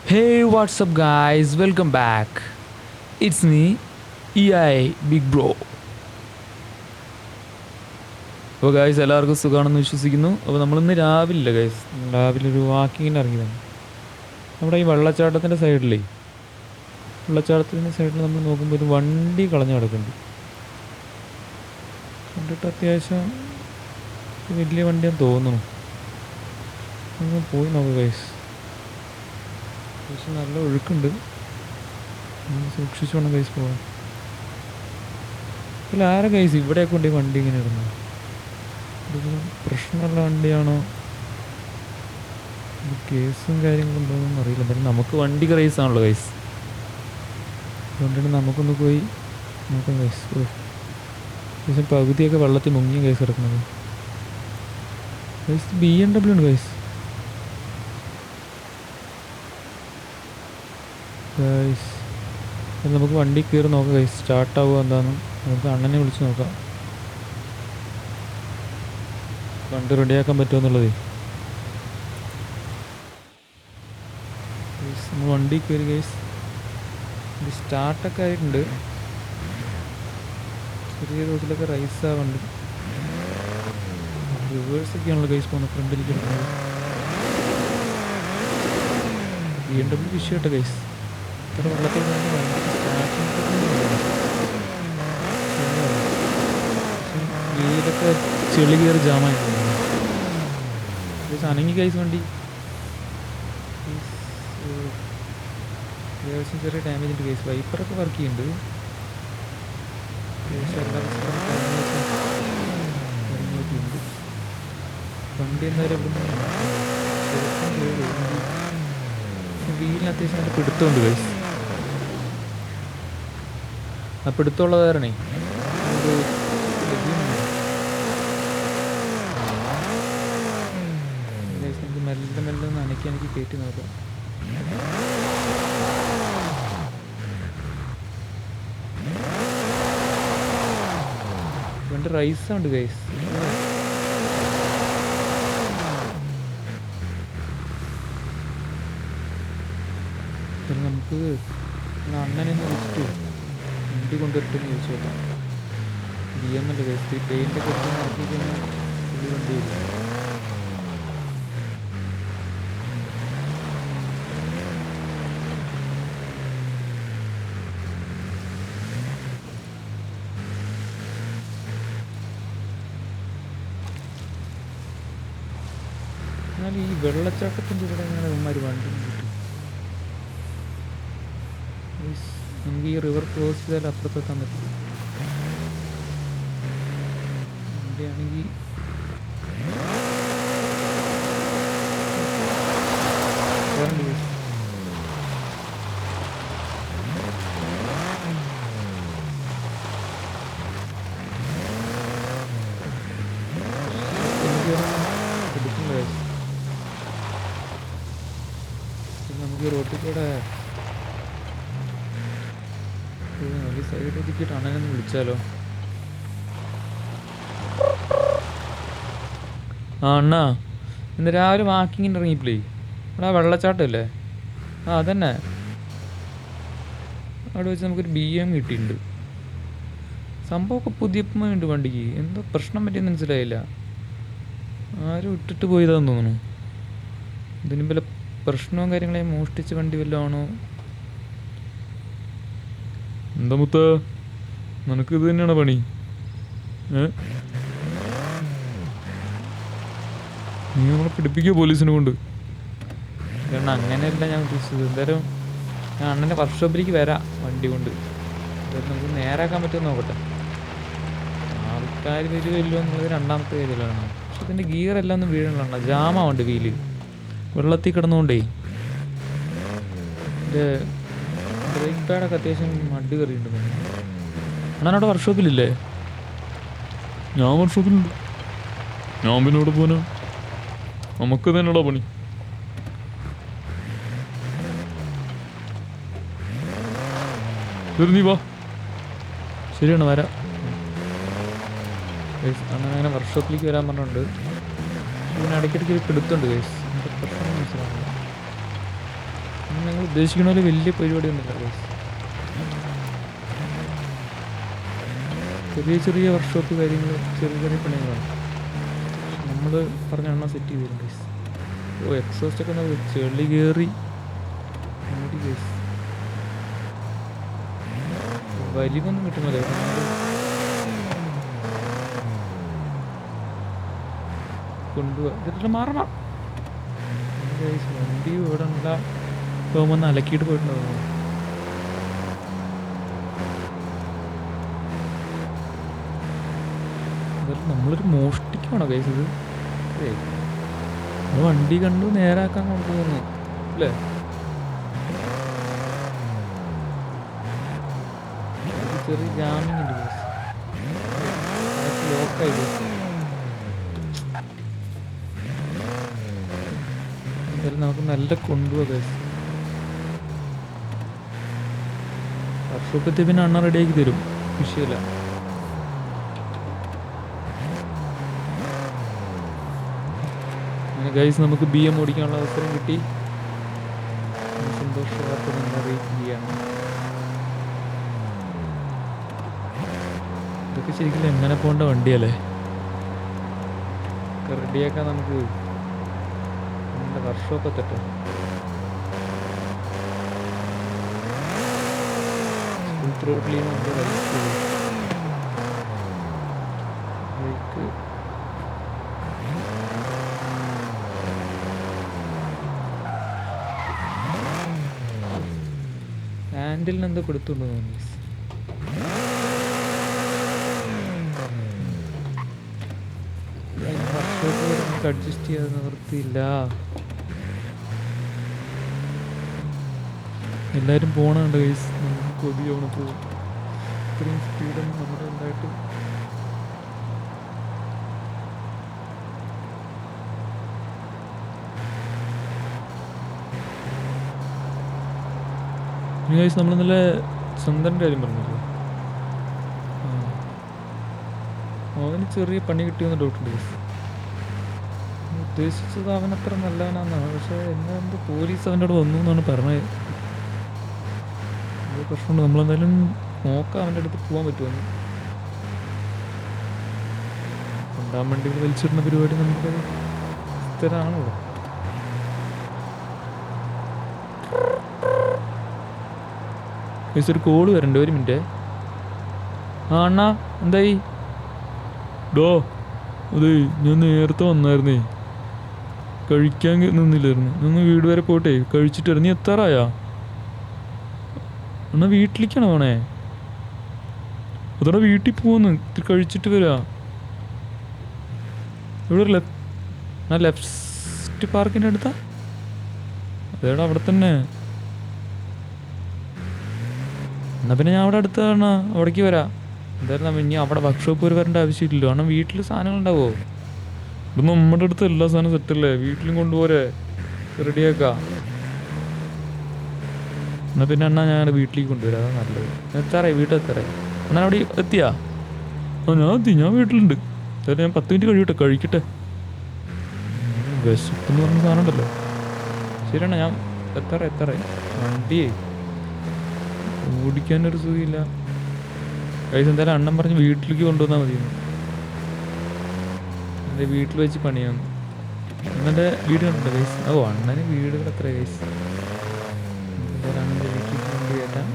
Hey, what's up, guys? Welcome back. It's me, EI Big Bro. അപ്പോൾ guys എല്ലാവർക്കും സുഖമാണെന്ന് വിശ്വസിക്കുന്നു. അപ്പോൾ നമ്മളിന്ന് രാവിലെ ഗായ്സ് രാവിലെ ഒരു വാക്കിങ്ങിന് ഇറങ്ങിയതാണ്. നമ്മുടെ ഈ വെള്ളച്ചാട്ടത്തിൻ്റെ സൈഡിൽ നമ്മൾ നോക്കുമ്പോൾ ഒരു വണ്ടി കളഞ്ഞു കിടക്കുന്നുണ്ട്. കണ്ടിട്ട് അത്യാവശ്യം വലിയ വണ്ടിയാന്ന് തോന്നുന്നു. ഒന്ന് പോയി നോക്കുക ഗായ്സ്. അത്യാവശ്യം നല്ല ഒഴുക്കുണ്ട്, സൂക്ഷിച്ചു വേണം ഗൈസ് പോകാൻ. അല്ല ആരാ ഗൈസ് ഇവിടെയൊക്കെ കൊണ്ട് ഈ വണ്ടി ഇങ്ങനെ ഇടുന്നു? ഇതൊരു പ്രശ്നമുള്ള വണ്ടിയാണോ, ഇത് കേസും കാര്യങ്ങളും ഉണ്ടോയെന്നൊന്നും അറിയില്ല. എന്തായാലും നമുക്ക് വണ്ടി റേസ് ആണല്ലോ ഗൈസ്, അതുകൊണ്ടാണ് നമുക്കൊന്ന് പോയി നോക്കാം ഗൈസ്. ഏകദേശം പകുതിയൊക്കെ വെള്ളത്തിൽ മുങ്ങിയ ഗൈസ് കിടക്കുന്നത്. ഗൈസ് BMW ഉണ്ട് ഗൈസ്. ഗൈസ് നമുക്ക് വണ്ടി കയറി നോക്കാം ഗൈസ്, സ്റ്റാർട്ടാവുക എന്താണെന്ന് നമുക്ക് അണ്ണനെ വിളിച്ച് നോക്കാം. വണ്ടി റെഡിയാക്കാൻ പറ്റുമോ എന്നുള്ളത്. നമ്മൾ വണ്ടി കയറി ഗൈസ്, ഇത് സ്റ്റാർട്ടൊക്കെ ആയിട്ടുണ്ട്. ചെറിയ റോഡിലൊക്കെ റൈസാ വണ്ടി. റിവേഴ്സൊക്കെയാണല്ലോ ഗൈസ് പോകുന്നത്, ഫ്രണ്ടിലേക്ക് എടുക്കുന്നത്. BMW വിഷയട്ടെ ഗൈസ്. ഇത്ര വെള്ളത്തിൽ വീടൊക്കെ ചെളി കയറി ജാമായി അനങ്ങി ഗൈസ് വണ്ടി. അത്യാവശ്യം ചെറിയ ഡാമേജ് ഉണ്ട് ഗൈസ്. വൈപ്പറൊക്കെ വർക്ക് ചെയ്യുന്നുണ്ട്. വണ്ടി എന്തായാലും വീലിന് അത്യാവശ്യം നല്ല പിടുത്തമുണ്ട് ഗൈസ്. ആ പിടുത്തമുള്ളത് കാരണേ നമുക്ക് മെല്ലെ മെല്ലെ നനയ്ക്ക് എനിക്ക് കയറ്റി നോക്കാം. രണ്ട് റൈസുണ്ട് ഗൈസ്. നമുക്ക് അണ്ണനെ വിളിച്ചിട്ട് വണ്ടി കൊണ്ടുവരട്ടെന്ന് ചോദിച്ചു നോക്കാം. DM അല്ലേ ഗൈസ്, ഈ പെയിൻ്റ് ഒക്കെ എടുത്ത് നടത്തി കഴിഞ്ഞാൽ പുള്ളി വണ്ടിയില്ല. എന്നാൽ ഈ വെള്ളച്ചാട്ടത്തിൻ്റെ ഇവിടെ എങ്ങനെ ഉമ്മാർ വണ്ടി കിട്ടും? നമുക്ക് ഈ റിവർ ക്രോസ് ചെയ്താൽ അപ്പുറത്തെത്താൻ പറ്റും. വണ്ടിയാണെങ്കിൽ നമുക്ക് റോട്ടിൽ കൂടെ സൈഡ് ഒതുക്കിയിട്ട് അണ്ണനൊന്ന് വിളിച്ചാലോ? ആ അണ്ണാ, ഇന്ന് രാവിലെ വാക്കിങ്ങിന് ഇറങ്ങിയില്ലേ അവിടെ? ആ വെള്ളച്ചാട്ടമല്ലേ? ആ അതന്നെ. അവിടെ വെച്ച് നമുക്കൊരു BM കിട്ടിയിട്ടുണ്ട്. സംഭവമൊക്കെ പുതിയപ്പമുണ്ട് വണ്ടിക്ക്. എന്തോ പ്രശ്നം പറ്റിയെന്ന് മനസ്സിലായില്ല. ആരും ഇട്ടിട്ട് പോയതാന്ന് തോന്നുന്നു. ഇതിന് വല്ല പ്രശ്നവും കാര്യങ്ങളെ മോഷ്ടിച്ച വണ്ടി വല്ലതും ആണോ? എന്താ മുത്ത, നിനക്ക് ഇത് തന്നെയാണ് പണി? നീ നമ്മളെ പിടിപ്പിക്കുക പോലീസിനെ കൊണ്ട്? കാരണം അങ്ങനെയല്ല ഞാൻ ഉദ്ദേശിച്ചത്. എന്തായാലും ഞാൻ അണ്ണൻ്റെ വർക്ക്ഷോപ്പിലേക്ക് വരാം വണ്ടി കൊണ്ട്. എന്തായാലും നമുക്ക് നേരാക്കാൻ പറ്റുമെന്ന് നോക്കട്ടെ. ആൾക്കാർ വരുമല്ലോ എന്നുള്ളത് രണ്ടാമത്തെ കാര്യമാണ്. പക്ഷെ ഇതിൻ്റെ ഗിയറെല്ലാം ഒന്നും വീഴണല്ലോ, ജാമാവുണ്ട് വീല്. വെള്ളത്തിൽ കിടന്നുകൊണ്ടേ എൻ്റെ ബ്രേക്ക് പാഡൊക്കെ അത്യാവശ്യം മഡ് കയറിയിട്ടുണ്ട്. അണ്ണനവിടെ വർക്ക്ഷോപ്പിലില്ലേ? ഞാൻ വർക്ക്ഷോപ്പിലുണ്ട്. ഞാൻ പിന്നെ ഇവിടെ പോനാ? നമുക്ക് തന്നെയുള്ള പണി. നീ വാ. ശരിയാണ്, വരാം. അങ്ങനെ വർക്ക്ഷോപ്പിലേക്ക് വരാൻ പറഞ്ഞിട്ടുണ്ട്. പിന്നെ ഇടയ്ക്കിടയ്ക്ക് പിടുത്തുണ്ട് ഗൈസ്. പ്രശ്നം മനസ്സിലാവുന്നില്ല. ഞങ്ങൾ ഉദ്ദേശിക്കുന്ന പോലെ വലിയ പരിപാടിയൊന്നുമില്ല ഗൈസ്. ചെറിയ ചെറിയ വർക്ക്ഷോപ്പ് കാര്യങ്ങൾ, ചെറിയ ചെറിയ പണികളാണ് നമ്മൾ പറഞ്ഞ എണ്ണ സെറ്റ് ചെയ്ത് തരും ഗൈസ്. ഓ എക്സോസ്റ്റൊക്കെ നമ്മൾ ചെളി കയറി മൂടി ഗൈസ്. വലിവൊന്നും കിട്ടുന്നില്ല. കൊണ്ടുപോവാ ഇതിട്ട് മാറണം ഗൈസ്. വണ്ടി ഇവിടെ ഉള്ള പോകുമ്പോൾ അലക്കിയിട്ട് പോയിട്ടുണ്ടാവും. നമ്മളൊരു മോഷ്ടിക്കാണോ ഗൈസ് ഇത്? നമ്മൾ വണ്ടി കണ്ടു നേരാക്കാൻ കൊണ്ടുപോകുന്നു അല്ലേ? ചെറിയ ജാമ്യം ഉണ്ട് ഗൈസ്. ലോക്കായി ഗൈസ്. എന്തായാലും നമുക്ക് നല്ല കൊണ്ടുപോകാം ഗൈസ്. വർഷോപ്പത്തി പിന്നെ അണ്ണ റെഡിയാക്കി തരും, വിഷയമില്ല. അങ്ങനെ ഗൈസ് നമുക്ക് BM ഓടിക്കാനുള്ള അവസരം കിട്ടി. സന്തോഷവാർത്ത നിങ്ങൾ അറിയിക്കുകയാണ്. ഇതൊക്കെ ശരിക്കും എങ്ങനെ പോകേണ്ട വണ്ടിയല്ലേ? റെഡിയാക്കാൻ നമുക്ക് നല്ല വർക്ക്ഷോപ്പ് എത്തട്ടെ. റോഡിൽ നമുക്ക് ബൈക്ക് ഹാൻഡിലിന് എന്തോ കൊടുത്തുണ്ടോ തോന്നി. നമുക്ക് അഡ്ജസ്റ്റ് ചെയ്യാതെ നിവർത്തിയില്ല. എല്ലാവരും പോകണുണ്ട് ഗൈസ്. നമുക്ക് കൊതിയാണ് പോകും. ഇത്രയും സ്പീഡൊന്നും നമ്മുടെ ഉണ്ടായിട്ട് ഗൈസ്. നമ്മൾ നല്ല സ്വന്തൻ്റെ കാര്യം പറഞ്ഞല്ലോ. അവന് ചെറിയ പണി കിട്ടിയെന്ന് ഡൗട്ടുണ്ട് ഗൈസ്. ഉദ്ദേശിച്ചത് അവനത്ര നല്ലവനാന്നാണ്. പക്ഷേ എന്തോ പോലീസ് അവൻ്റെ അവിടെ വന്നു എന്നാണ് പറഞ്ഞത്. അത് പ്രശ്നമുണ്ട്. നമ്മളെന്തായാലും നോക്കാം അവൻ്റെ അടുത്ത് പോകാൻ പറ്റുമെന്ന്. രണ്ടാം വണ്ടികൾ വലിച്ചിടുന്ന പരിപാടി നമുക്കത് സ്ഥിരമാണല്ലോ. ഗൈസ് ഒരു കോള് വരണ്ടേ, ഒരു മിനിറ്റ്. ആ അണ്ണാ എന്തായി? ഡോ അതെ ഞാൻ നേരത്തെ വന്നായിരുന്നേ, കഴിക്കാൻ നിന്നില്ലായിരുന്നു. ഒന്ന് വീട് വരെ പോട്ടെ കഴിച്ചിട്ട് നീ എത്താറായാ? എന്നാ വീട്ടിലേക്കാണ് പോണേ? അതോടെ വീട്ടിൽ പോകുന്നു, ഇത്തിരി കഴിച്ചിട്ട് വരാ. ഇവിടെ ലെഫ്റ്റ് പാർക്കിൻ്റെ അടുത്താ? അതേടാ അവിടെ തന്നെ. എന്നാൽ പിന്നെ ഞാൻ അവിടെ അടുത്താണ്, അവിടേക്ക് വരാം. എന്തായാലും ഇനി അവിടെ വർക്ക്ഷോപ്പ് വരെ വരേണ്ട ആവശ്യമില്ലല്ലോ. കാരണം വീട്ടിൽ സാധനങ്ങൾ ഉണ്ടാവോ? ഇത് നമ്മുടെ അടുത്ത് എല്ലാ സാധനവും സെറ്റല്ലേ, വീട്ടിലും കൊണ്ടുപോരെ, റെഡിയാക്കാം. എന്നാൽ പിന്നെ അണ്ണാ ഞാൻ വീട്ടിലേക്ക് കൊണ്ടുവരാം, അതാണ് നല്ലത്. എത്താറായി, വീട്ടിൽ എത്താറായി. എന്നാൽ അവിടെ എത്തിയാ? ആ ഞാൻ വീട്ടിലുണ്ട്. എന്തായാലും ഞാൻ 10 മിനിറ്റ് കഴിയട്ടെ, കഴിക്കട്ടെ. വിശപ്പെന്ന് പറഞ്ഞ സാധനം ഉണ്ടല്ലോ. ശരിയാണ്, ഞാൻ എത്താറായി. വണ്ടിയേ ഓടിക്കാനൊരു സുഖമില്ല കൈസ്. എന്തായാലും അണ്ണൻ പറഞ്ഞ് വീട്ടിലേക്ക് കൊണ്ടുവന്നാൽ മതിയെന്ന്. എൻ്റെ വീട്ടിൽ വെച്ച് പണിയാണ്. അണ്ണൻ്റെ വീട് കണ്ടില്ല കൈസ്? ഓ അണ്ണന് വീടുകൾ എത്ര കൈസ്? എന്തായാലും അണ്ണൻ്റെ വീട്ടിലേക്ക് കൊണ്ട് കയറ്റാം.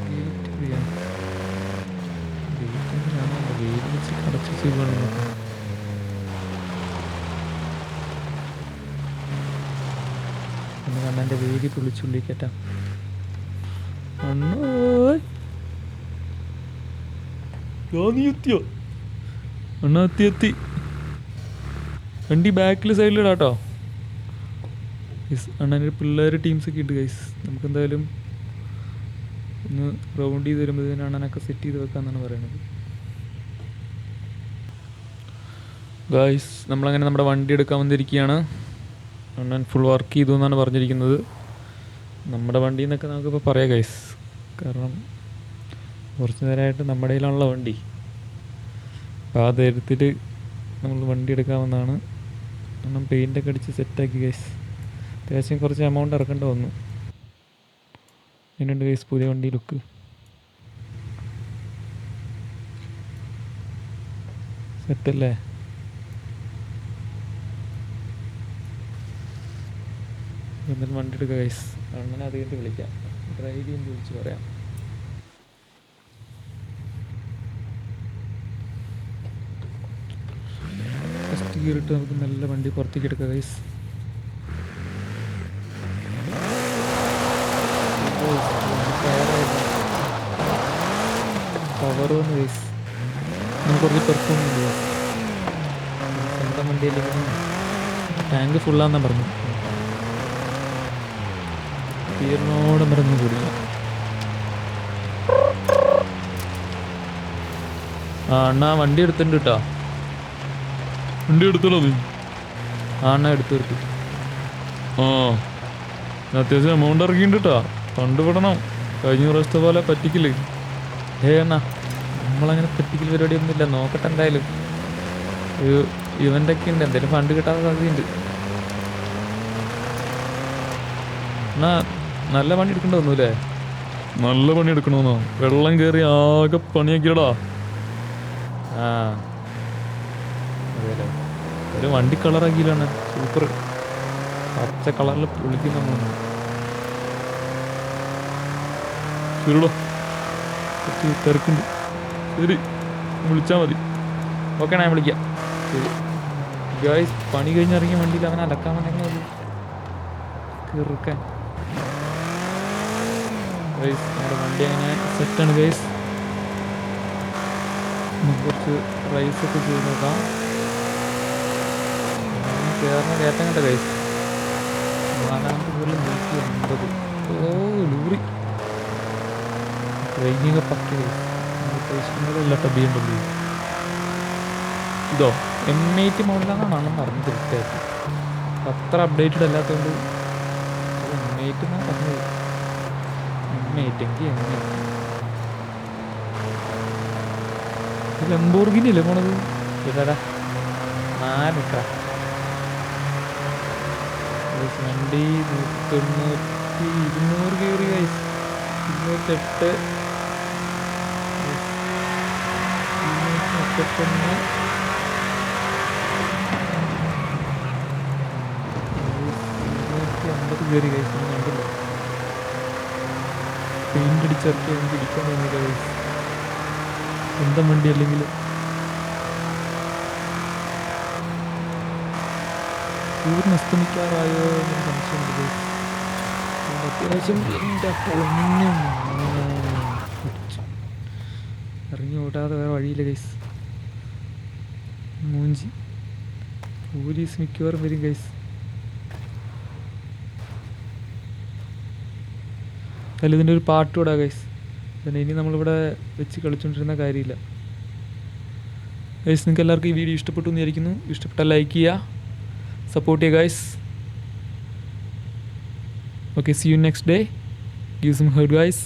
ഗേറ്റ് ചെയ്യാം. ഗേറ്റ് വെച്ച് കടച്ച് സുഖമാണ്. അണ്ണൻ്റെ വേലി പൊളിച്ചുള്ളി കയറ്റാം. അണ്ണോ നീ എത്തിയോ? അണ്ണ എത്തി. വണ്ടി ബാക്കിൽ സൈഡിലിടാട്ടോ. അണ്ണൻ്റെ പിള്ളേർ ടീംസൊക്കെ ഉണ്ട് ഗൈസ്. നമുക്കെന്തായാലും ഒന്ന് റൗണ്ട് ചെയ്ത് വരുമ്പോഴത്തേന് അണ്ണനൊക്കെ സെറ്റ് ചെയ്ത് വെക്കാമെന്നാണ് പറയണത്. ഗൈസ് നമ്മളങ്ങനെ നമ്മുടെ വണ്ടി എടുക്കാൻ വന്നിരിക്കുകയാണ്. അണ്ണൻ ഫുൾ വർക്ക് ചെയ്തു എന്നാണ് പറഞ്ഞിരിക്കുന്നത്. നമ്മുടെ വണ്ടി എന്നൊക്കെ നമുക്കിപ്പോൾ പറയാം ഗൈസ്. കാരണം കുറച്ച് നേരമായിട്ട് നമ്മുടെ കയ്യിലാണുള്ള വണ്ടി. അപ്പോൾ ആ ധൈര്യത്തിൽ നമ്മൾ വണ്ടി എടുക്കാമെന്നാണ്. കാരണം പെയിൻ്റൊക്കെ അടിച്ച് സെറ്റാക്കി ഗൈസ്. അത്യാവശ്യം കുറച്ച് എമൗണ്ട് ഇറക്കേണ്ടി വന്നു. എങ്ങനെയുണ്ട് ഗൈസ് പുതിയ വണ്ടി ലുക്ക്? സെറ്റല്ലേ? എന്തായാലും വണ്ടി എടുക്കുക ഗൈസ്. അങ്ങനെ അത് കഴിഞ്ഞിട്ട് വിളിക്കാം, ഡ്രൈവ് ചെയ്യുമ്പോൾ വിളിച്ച് പറയാം. ഫസ്റ്റ് ഗിയർ ഇട്ട് നമുക്ക് നല്ല വണ്ടി പുറത്തേക്ക് എടുക്കാം ഗൈസ്. പവർ വന്ന് ഗൈസ്, നമുക്ക് കുറച്ച് പെർഫോം ചെയ്യും. സ്വന്തം വണ്ടിയില്ലെങ്കിൽ ടാങ്ക് ഫുള്ളാന്നാ പറഞ്ഞു. തീർന്നോടെ മരുന്ന് കുടിക്കാം. ആ അണ്ണാ വണ്ടി എടുത്തിട്ടുണ്ട് കേട്ടോ. വണ്ടി എടുത്തല്ലോ നീ? ആ അണ്ണാ എടുത്തു. ആ അത്യാവശ്യം എമൗണ്ട് ഇറക്കിയിട്ടുണ്ട് കേട്ടോ. കണ്ടുപിടണം, കഴിഞ്ഞ പ്രാവശ്യത്തെ പോലെ പറ്റിക്കില്ലേ? അണ്ണാ നമ്മളങ്ങനെ പറ്റിക്കൽ പരിപാടിയൊന്നും ഇല്ല. നോക്കട്ടെ എന്തായാലും. ഒരു ഇവൻ്റൊക്കെ ഉണ്ട്, എന്തായാലും ഫണ്ട് കിട്ടാൻ സാധ്യതയുണ്ട്. എന്നാ നല്ല പണി എടുക്കേണ്ടി വന്നൂല്ലേ? നല്ല പണി എടുക്കണമെന്നോ? വെള്ളം കയറി ആകെ പണിയാക്കിയടാ. ആ അതെല്ലേ, ഒരു വണ്ടി കളറാക്കിയില്ലാണ്. സൂപ്പർ പച്ച കളറിൽ പൊളിക്കുന്ന ശരിടാ. കുറച്ച് തിരക്കുണ്ട്. ശരി, വിളിച്ചാൽ മതി. ഓക്കെ ഞാൻ വിളിക്കാം. ശരി ഗായ്സ്, പണി കഴിഞ്ഞിറങ്ങിയ വണ്ടിയിൽ അവനെ അലക്കാൻ വന്നെങ്കിൽ മതി കീറുക്കാൻ. ഗൈസ് നമ്മുടെ വണ്ടി അങ്ങനെ സെറ്റാണ് ഗൈസ്. നമുക്ക് കുറച്ച് റൈസൊക്കെ ചെയ്ത് നോക്കാം. കയറ്റം കേട്ടോ ഗൈസ്. 4,150. ഓ ലൂറി ട്രെയിനിങ് പക്കി ഗൈസ്. ഇല്ല കേട്ടോ BMW. ഇതോ M8 മോഡലാണെന്നാണ് പറഞ്ഞത് കൃത്യമായിട്ട്. അത്ര അപ്ഡേറ്റഡ് അല്ലാത്തതുകൊണ്ട് M8 എന്നാണ് പറഞ്ഞത്. M8 ലംബോർഗിനി അല്ലേ പോണത്? ഇതാ 4 വണ്ടി 200 കയറി ഗൈസ്. 208 231 250 കയറി ഗൈസ്. കണ്ടില്ല, പെയിൻ്റ് അടിച്ചിറക്കി എനിക്ക് ഇടിക്കാൻ തോന്നിയില്ല ഗൈസ്. സ്വന്തം വണ്ടി അല്ലെങ്കിൽ പൂർണ്ണ അസ്തമിക്കാറായോ എന്നൊരു സംശയമുണ്ട് ഗൈസ്. അത്യാവശ്യം എൻ്റെ പൊന്നും ഇറങ്ങി ഓടാതെ വേറെ വഴിയില്ല ഗൈസ്. മൂഞ്ചി. പോലീസ് മിക്കവാറും വരും ഗൈസ്. അതിൽ ഇതിൻ്റെ ഒരു പാട്ട് ഇടാം ഗൈസ്. പിന്നെ ഇനി നമ്മളിവിടെ വെച്ച് കളിച്ചുകൊണ്ടിരുന്ന കാര്യമില്ല ഗൈസ്. നിങ്ങൾക്ക് എല്ലാവർക്കും ഈ വീഡിയോ ഇഷ്ടപ്പെട്ടു എന്ന് വിചാരിക്കുന്നു. ഇഷ്ടപ്പെട്ടാൽ ലൈക്ക് ചെയ്യുക, സപ്പോർട്ട് ചെയ്യുക guys. Okay, see you next day. Give some hug guys.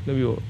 Love you all.